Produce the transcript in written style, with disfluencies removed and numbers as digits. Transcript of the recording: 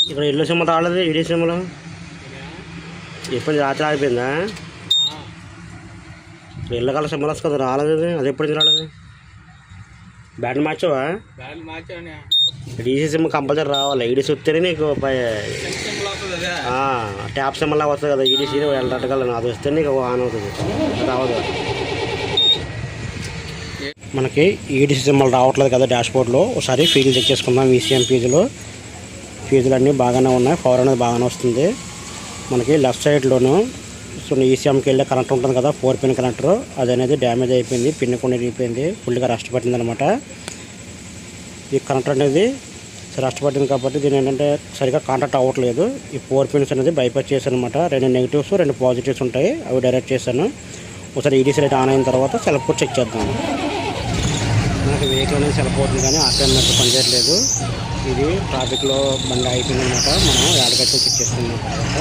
ఇక్కడ ఇల్లు సిమ్మ రాలేదు, ఈడీ సిమ్లో ఎప్పుడు రాత్రి ఆగిపోయిందా? ఇళ్ళ కాల సిమ్మలు వస్తుంది కదా, రాలేదు. అది ఎప్పుడు రాలేదు? బ్యాటరీ మార్చావా? డీసీ సిమ్ కంపల్సరీ రావాలి. ఈడీసీ వస్తేనే నీకు ట్యాప్ సిమ్ లాగా వస్తుంది కదా, ఈడీసీ వెళ్ళటగలను. అది వస్తే నీకు ఆన్ అవుతుంది, రావదు. మనకి ఈడీసీ సిమ్మలు రావట్లేదు కదా డాష్బోర్డ్లో. ఒకసారి ఫీజులు చెక్ చేసుకుందాం. ఈసీఎం ఫీజులు అన్నీ బాగానే ఉన్నాయి. పవర్ అనేది బాగానే వస్తుంది. మనకి లెఫ్ట్ సైడ్లోను ఈసీఎంకి వెళ్ళే కనెక్టర్ ఉంటుంది కదా, 4 పిన్ కనెక్టర్. అది అనేది డ్యామేజ్ అయిపోయింది, పిన్ కొన్ని ఇరిగిపోయింది, ఫుల్గా రస్ట్ పట్టింది అనమాట. ఈ కనెక్టర్ అనేది రస్ట్ పట్టింది కాబట్టి దీని ఏంటంటే సరిగ్గా కాంటాక్ట్ అవ్వట్లేదు. ఈ 4 పిన్స్ అనేది బైపాస్ చేశాను అనమాట. 2 నెగిటివ్స్ 2 పాజిటివ్స్ ఉంటాయి, అవి డైరెక్ట్ చేశాను. ఒకసారి ఈడీసీ లైట్ ఆన్ అయిన తర్వాత సెల్ఫ్ కూడా చెక్ చేద్దాం. మనకి వెహికల్ అనేది సెల్ఫ్ అవుతుంది కానీ ఆర్టీఎం మెథడ్ పనిచేయట్లేదు. ఇది ట్రాఫిక్లో బండి అయిపోయింది అనమాట. మనం యాడకైతే చెక్ చేసుకున్నాం తర్వాత